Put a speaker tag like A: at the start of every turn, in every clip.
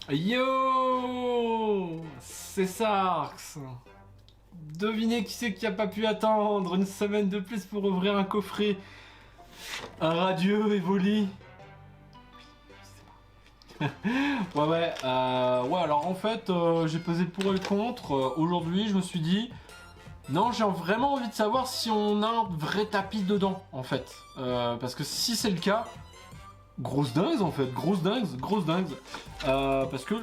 A: Yo, c'est Sarx. Devinez qui c'est qui a pas pu attendre une semaine de plus pour ouvrir un coffret. Un radieux Evoli. Ouais, alors en fait, j'ai pesé le pour et le contre. Aujourd'hui, je me suis dit, non, j'ai vraiment envie de savoir si on a un vrai tapis dedans, en fait. Parce que si c'est le cas, grosse dingue en fait, grosse dingue. Parce que,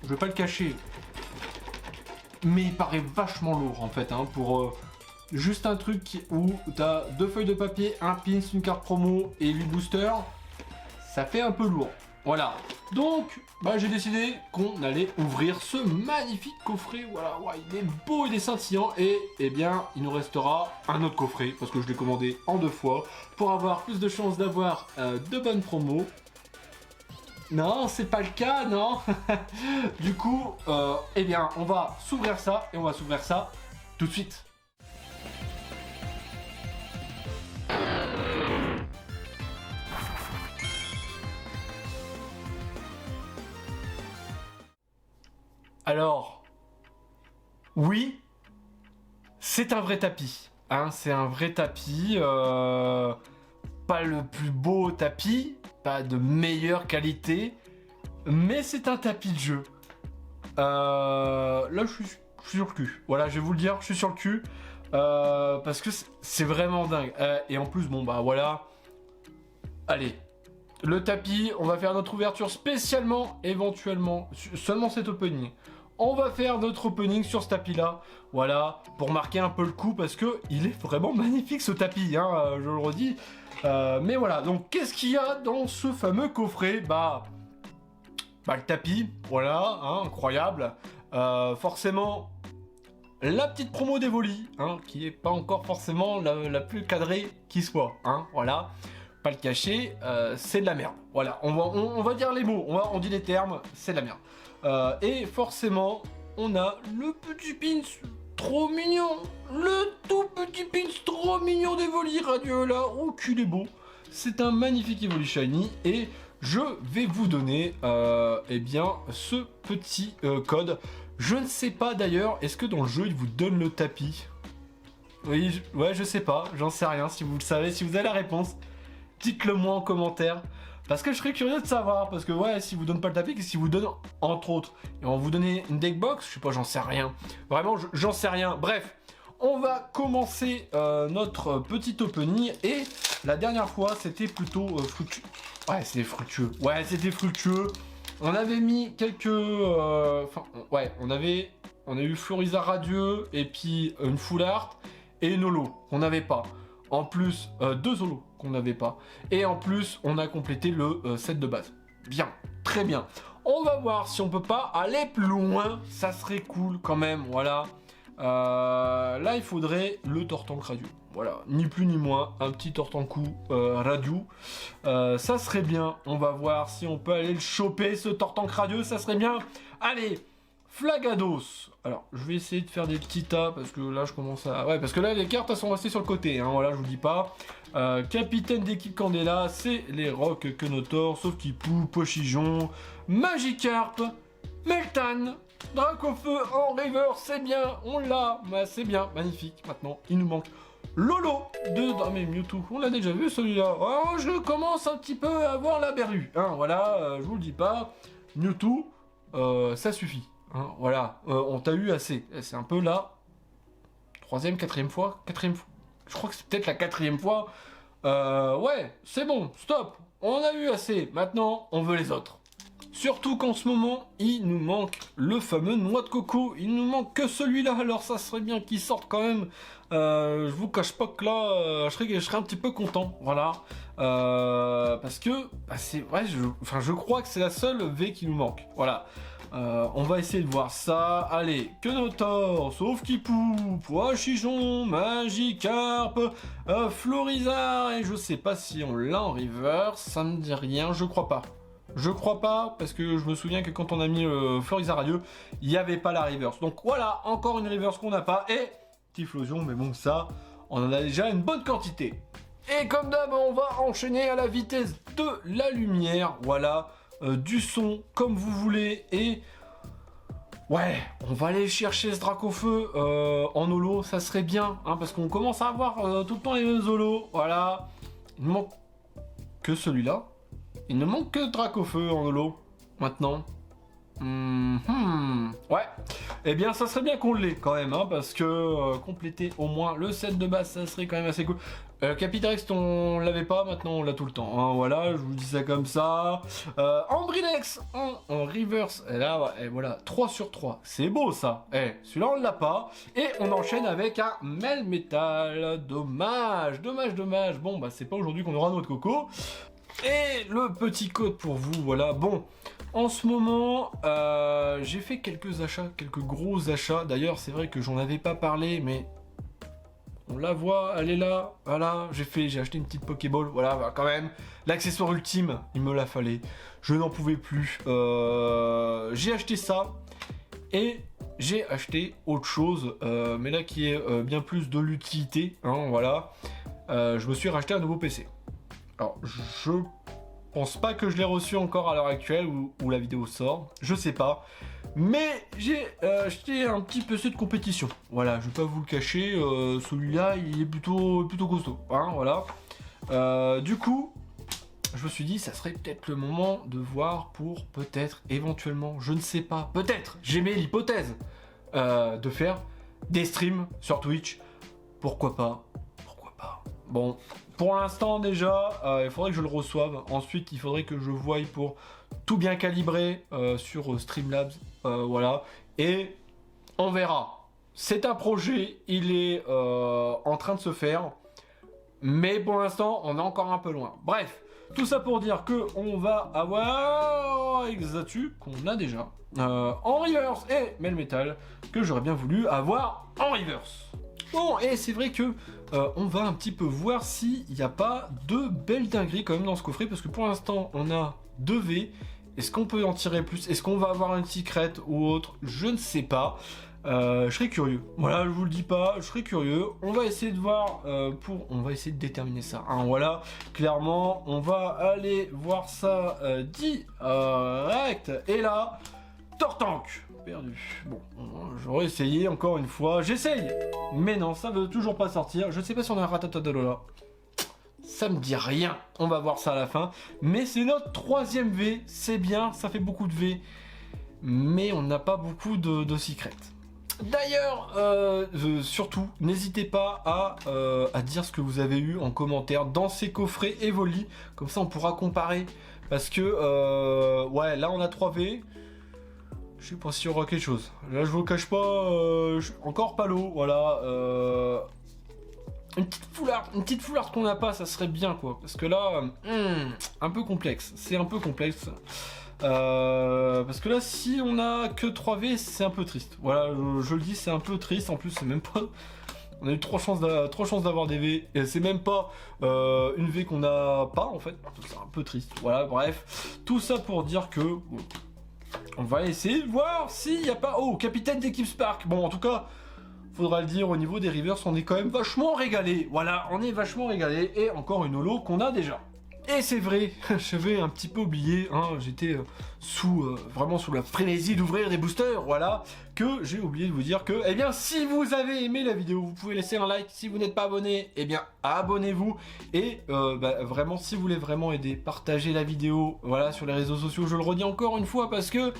A: je vais pas le cacher, mais il paraît vachement lourd en fait, hein, pour juste un truc où t'as 2 feuilles de papier, un pins, une carte promo et 8 boosters, ça fait un peu lourd. Voilà, donc j'ai décidé qu'on allait ouvrir ce magnifique coffret. Voilà, ouais, il est beau, il est scintillant, et eh bien il nous restera un autre coffret parce que je l'ai commandé en 2 fois pour avoir plus de chances d'avoir de bonnes promos. Non, c'est pas le cas, non. Du coup, eh bien on va s'ouvrir ça, et on va s'ouvrir ça tout de suite. Alors, oui, c'est un vrai tapis. Hein, c'est un vrai tapis. Pas le plus beau tapis, pas de meilleure qualité, mais c'est un tapis de jeu. Là, je suis sur le cul. Voilà, je vais vous le dire, je suis sur le cul. Parce que c'est vraiment dingue. Et en plus, voilà. Allez. Le tapis, on va faire notre ouverture spécialement, éventuellement, seulement cet opening. On va faire notre opening sur ce tapis là, voilà, pour marquer un peu le coup, parce que il est vraiment magnifique ce tapis, hein, je le redis. Mais voilà, donc qu'est-ce qu'il y a dans ce fameux coffret? Le tapis, voilà, hein, incroyable. Forcément, la petite promo d'Evoli, hein, qui est pas encore forcément la plus cadrée qui soit, hein, voilà. Pas le cacher, c'est de la merde. Voilà, on va dire les mots, on dit les termes, c'est de la merde. Et forcément, on a le petit pins trop mignon, le tout petit pins trop mignon d'Evoli radieux là, oh qu'il est beau. C'est un magnifique Evoli Shiny, et je vais vous donner eh bien ce petit code. Je ne sais pas d'ailleurs, est-ce que dans le jeu il vous donne le tapis? Oui, ouais, je sais pas, j'en sais rien. Si vous le savez, si vous avez la réponse, dites-le moi en commentaire, parce que je serais curieux de savoir. Parce que ouais, si vous donne pas le tapis, qu'est-ce qu'il vous donne entre autres? Et on vous donner une deck box, je sais pas, j'en sais rien. Vraiment, j'en sais rien. Bref, on va commencer notre petit opening. Et la dernière fois, c'était plutôt fructueux. Ouais, c'était fructueux. Ouais, c'était fructueux. On avait mis quelques... ouais, on a eu Florizard Radieux, et puis une Full Art, et une holo qu'on n'avait pas. En plus, 2 holos qu'on n'avait pas. Et en plus, on a complété le set de base. Bien, très bien. On va voir si on peut pas aller plus loin. Ça serait cool quand même, voilà. Là, il faudrait le Tortank Radio. Voilà, ni plus ni moins, un petit Tortanku Radio. Ça serait bien. On va voir si on peut aller le choper, ce Tortank Radio. Ça serait bien. Allez, Flagados. Alors, je vais essayer de faire des petits tas, parce que là, je commence à... Ouais, parce que là, les cartes, elles sont restées sur le côté, hein, voilà, je vous dis pas. Capitaine d'équipe Candela, c'est les Rock Kenotor, sauf Kipou, Pochijon, Magikarp, Meltan, Dracofeu en river, c'est bien, on l'a, c'est bien, magnifique. Maintenant, il nous manque Lolo de... Ah mais Mewtwo, on l'a déjà vu celui-là. Oh, je commence un petit peu à avoir la berlue, hein, voilà, je vous le dis pas. Mewtwo, ça suffit. Hein, voilà, on t'a eu assez. C'est un peu la 3e, 4e fois. Je crois que c'est peut-être la 4e fois. Ouais, c'est bon, stop. On a eu assez. Maintenant, on veut les autres. Surtout qu'en ce moment, il nous manque le fameux noix de coco. Il nous manque que celui-là. Alors ça serait bien qu'il sorte quand même. Je vous cache pas que là, je serais un petit peu content. Voilà. Parce que c'est vrai, je crois que c'est la seule V qui nous manque. Voilà. On va essayer de voir ça. Allez, Kenotor, sauf Kipou, Pochijon, Magikarp, Florizard, et je sais pas si on l'a en reverse, ça me dit rien, je crois pas. Je crois pas, parce que je me souviens que quand on a mis Florizard Radieux, il n'y avait pas la reverse. Donc voilà, encore une reverse qu'on n'a pas, et Typhlosion, mais bon, ça, on en a déjà une bonne quantité. Et comme d'hab, on va enchaîner à la vitesse de la lumière, voilà. du son comme vous voulez, et ouais, on va aller chercher ce Dracofeu en holo, ça serait bien, hein, parce qu'on commence à avoir tout le temps les mêmes holos, voilà. Il ne manque que celui-là. Il ne manque que Dracofeu en holo, maintenant. Ouais, eh bien ça serait bien qu'on l'ait quand même, hein, parce que compléter au moins le set de base, ça serait quand même assez cool. Capitrex, on l'avait pas, maintenant on l'a tout le temps, hein, voilà, je vous dis ça comme ça. Ambrilex en reverse, et là, ouais, et voilà, 3 sur 3, c'est beau ça. Celui-là on l'a pas, et on enchaîne avec un Melmetal, dommage, bon bah c'est pas aujourd'hui qu'on aura notre coco. Et le petit code pour vous, voilà, bon. En ce moment, j'ai fait quelques achats, quelques gros achats. D'ailleurs, c'est vrai que j'en avais pas parlé, mais on la voit, elle est là. Voilà, j'ai acheté une petite Pokéball. Voilà, bah, quand même, l'accessoire ultime, il me la fallait. Je n'en pouvais plus. J'ai acheté ça et j'ai acheté autre chose, mais là qui est bien plus de l'utilité. Hein, voilà, je me suis racheté un nouveau PC. Alors, je pense pas que je l'ai reçu encore à l'heure actuelle où la vidéo sort, je sais pas. Mais j'ai acheté un petit PC de compétition. Voilà, je vais pas vous le cacher, celui-là il est plutôt costaud. Hein, voilà. Du coup, je me suis dit, ça serait peut-être le moment de voir pour peut-être, éventuellement, je ne sais pas, peut-être, j'aimais l'hypothèse de faire des streams sur Twitch. Pourquoi pas? Bon, pour l'instant déjà, il faudrait que je le reçoive. Ensuite, il faudrait que je voie pour tout bien calibrer sur Streamlabs. Voilà. Et on verra. C'est un projet, il est en train de se faire. Mais pour l'instant, on est encore un peu loin. Bref, tout ça pour dire que on va avoir Exatu, qu'on a déjà, en reverse, et Melmetal, que j'aurais bien voulu avoir en reverse. Bon, et c'est vrai que on va un petit peu voir s'il n'y a pas de belles dingueries quand même dans ce coffret, parce que pour l'instant on a 2 V. Est-ce qu'on peut en tirer plus? Est-ce qu'on va avoir une secret ou autre? Je ne sais pas. Je serais curieux. Voilà, je vous le dis pas, je serais curieux. On va essayer de voir on va essayer de déterminer ça. Hein, voilà, clairement, on va aller voir ça direct. Et là, Tortank perdu. Bon, j'aurais essayé encore une fois. J'essaye, mais non, ça veut toujours pas sortir. Je sais pas si on a un Ratatadalola. Ça me dit rien. On va voir ça à la fin. Mais c'est notre 3e V. C'est bien, ça fait beaucoup de V. Mais on n'a pas beaucoup de secrets. D'ailleurs, surtout, n'hésitez pas à dire ce que vous avez eu en commentaire dans ces coffrets Evoli. Comme ça, on pourra comparer. Parce que, ouais, là, on a 3 V. Je sais pas s'il y aura quelque chose. Là, je vous le cache pas, encore pas l'eau, voilà. Une petite foularde qu'on n'a pas, ça serait bien, quoi. Parce que là, un peu complexe. C'est un peu complexe. Parce que là, si on a que 3 V, c'est un peu triste. Voilà, je le dis, c'est un peu triste. En plus, c'est même pas... On a eu 3 chances d'avoir des V. Et c'est même pas une V qu'on n'a pas, en fait. C'est un peu triste. Voilà, bref. Tout ça pour dire que... Bon, on va essayer de voir s'il n'y a pas... Oh, capitaine d'équipe Spark. Bon, en tout cas, faudra le dire, au niveau des rivers, on est quand même vachement régalé. Voilà, on est vachement régalé. Et encore une holo qu'on a déjà. Et c'est vrai, j'avais un petit peu oublié, hein, j'étais vraiment sous la frénésie d'ouvrir des boosters, voilà, que j'ai oublié de vous dire que, eh bien, si vous avez aimé la vidéo, vous pouvez laisser un like. Si vous n'êtes pas abonné, eh bien, abonnez-vous. Et vraiment, si vous voulez vraiment aider, partagez la vidéo, voilà, sur les réseaux sociaux. Je le redis encore une fois parce que...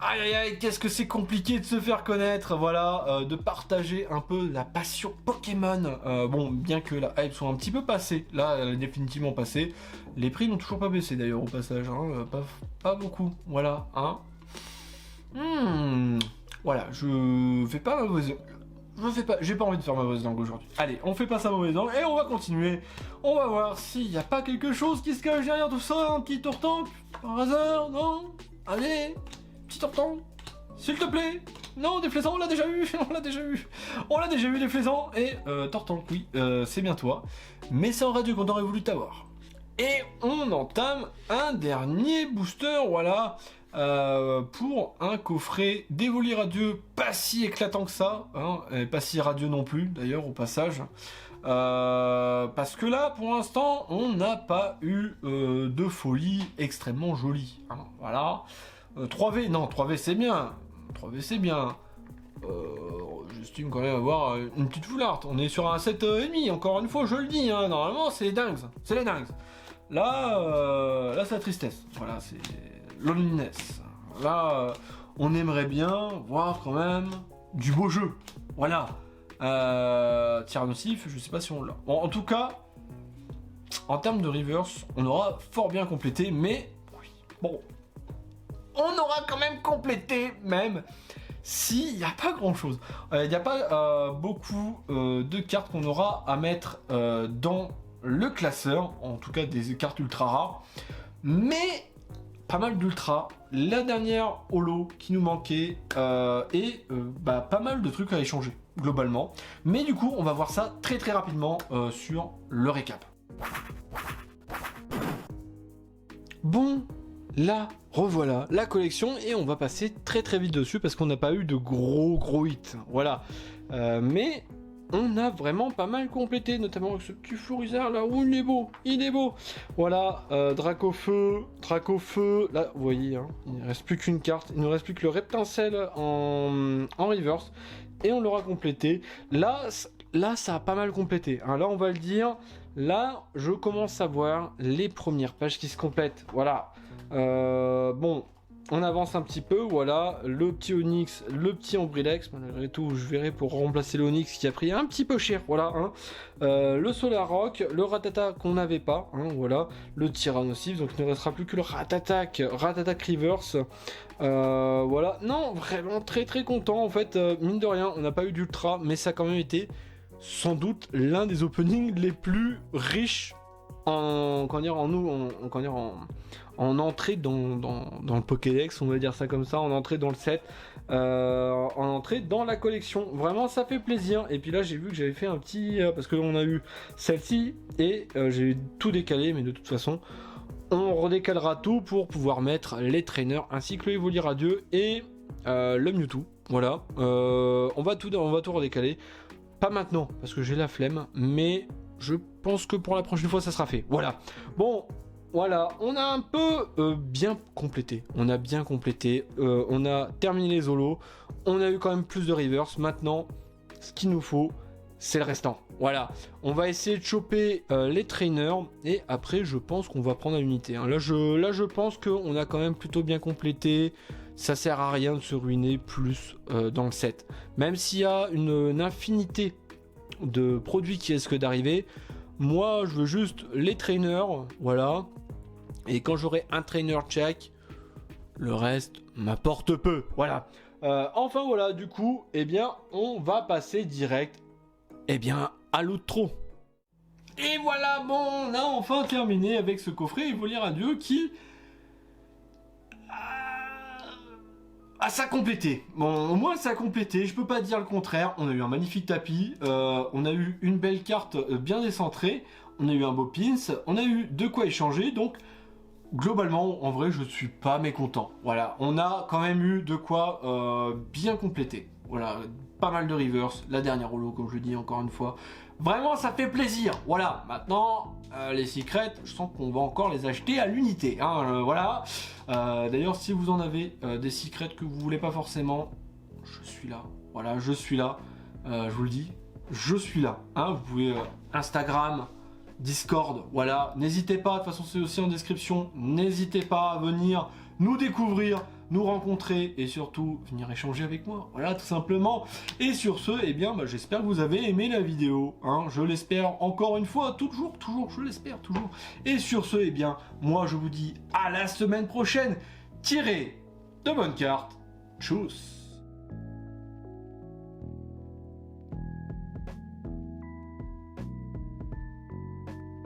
A: Aïe aïe aïe, qu'est-ce que c'est compliqué de se faire connaître, voilà, de partager un peu la passion Pokémon. Bon, bien que la hype soit un petit peu passée, là, elle est définitivement passée. Les prix n'ont toujours pas baissé d'ailleurs au passage, hein, pas beaucoup, voilà, hein. Voilà, je fais pas ma mauvaise... j'ai pas envie de faire ma mauvaise langue aujourd'hui. Allez, on fait pas sa mauvaise langue et on va continuer. On va voir s'il n'y a pas quelque chose qui se cache derrière tout ça, un petit Tortank, par hasard, non? Allez, petit Tortank, s'il te plaît. Non, des flaisans, on l'a déjà eu, on l'a déjà eu des flaisans. Et Tortank, oui, c'est bien toi. Mais ça aurait dû qu'on aurait voulu t'avoir. Et on entame un dernier booster, voilà, pour un coffret d'Evoli radieux, pas si éclatant que ça, hein, et pas si radieux non plus, d'ailleurs, au passage. Parce que là, pour l'instant, on n'a pas eu de folie extrêmement jolie. Hein, voilà. 3V, non, 3V c'est bien. 3V c'est bien. J'estime quand même avoir une petite foularde. On est sur un 7,5, encore une fois, je le dis. Hein, normalement, c'est les dingues. C'est les dingues. Là, c'est la tristesse. Voilà, c'est loneliness. Là, on aimerait bien voir quand même du beau jeu. Voilà. Tir nocif, je sais pas si on l'a. Bon, en tout cas, en termes de reverse, on aura fort bien complété, mais bon, on aura quand même complété, même s'il n'y a pas grand chose. Il n'y a pas beaucoup de cartes qu'on aura à mettre dans le classeur, en tout cas des cartes ultra rares, mais pas mal d'ultra. La dernière holo qui nous manquait et pas mal de trucs à échanger globalement. Mais du coup, on va voir ça très très rapidement sur le récap. Bon, là, revoilà la collection et on va passer très très vite dessus parce qu'on n'a pas eu de gros hits. Voilà. Mais on a vraiment pas mal complété, notamment avec ce petit Florizard là où il est beau. Voilà, Dracofeu, là vous voyez, hein, il ne reste plus qu'une carte, il ne reste plus que le Reptincelle en reverse et on l'aura complété. Là ça a pas mal complété, hein. Là on va le dire, là je commence à voir les premières pages qui se complètent, voilà. Bon, on avance un petit peu, voilà, le petit Onyx, le petit Ambrilex, malgré tout je verrai pour remplacer l'Onyx qui a pris un petit peu cher, voilà, hein. Le Solar Rock, le Ratata qu'on n'avait pas, hein, voilà, le Tyrannosif, donc il ne restera plus que le Ratatak Reverse, voilà, non, vraiment très très content, en fait, mine de rien, on n'a pas eu d'ultra, mais ça a quand même été sans doute l'un des openings les plus riches en entrée dans le Pokédex, on va dire ça comme ça, en entrée dans le set, en entrée dans la collection. Vraiment, ça fait plaisir. Et puis là, j'ai vu que j'avais fait un petit... parce que on a eu celle-ci et j'ai tout décalé, mais de toute façon, on redécalera tout pour pouvoir mettre les trainers ainsi que le Evoli Radieux et le Mewtwo. Voilà, on va tout redécaler. Pas maintenant, parce que j'ai la flemme, mais je pense que pour la prochaine fois, ça sera fait. Voilà. Bon, voilà, on a un peu bien complété. On a bien complété. On a terminé les holos. On a eu quand même plus de reverse. Maintenant, ce qu'il nous faut, c'est le restant. Voilà. On va essayer de choper les trainers. Et après, je pense qu'on va prendre à l'unité. Hein. Là, je pense qu'on a quand même plutôt bien complété. Ça sert à rien de se ruiner plus dans le set. Même s'il y a une infinité de produits qui risquent d'arriver, moi je veux juste les trainers, voilà. Et quand j'aurai un trainer check, le reste m'apporte peu, voilà. Enfin voilà, du coup, eh bien, on va passer direct, à l'outro. Et voilà, bon, on a enfin terminé avec ce coffret Evoli Radieux qui... ça a complété. Bon, au moins ça a complété, je peux pas dire le contraire. On a eu un magnifique tapis, on a eu une belle carte bien décentrée, on a eu un beau pins, on a eu de quoi échanger, donc globalement, en vrai, je suis pas mécontent. Voilà, on a quand même eu de quoi bien compléter. Voilà, pas mal de reverse, la dernière holo, comme je dis encore une fois. Vraiment, ça fait plaisir. Voilà, maintenant, les secrets, je sens qu'on va encore les acheter à l'unité. Hein, voilà. D'ailleurs, si vous en avez des secrets que vous voulez pas forcément, je suis là. Voilà, je suis là. Je vous le dis, je suis là. Hein, vous pouvez Instagram, Discord, voilà. N'hésitez pas, de toute façon, c'est aussi en description. N'hésitez pas à venir nous découvrir, nous rencontrer et surtout venir échanger avec moi, voilà, tout simplement. Et sur ce, eh bien, j'espère que vous avez aimé la vidéo, hein, je l'espère encore une fois, toujours, je l'espère, toujours. Et sur ce, eh bien, moi je vous dis à la semaine prochaine, tirez de bonnes cartes, tchuss.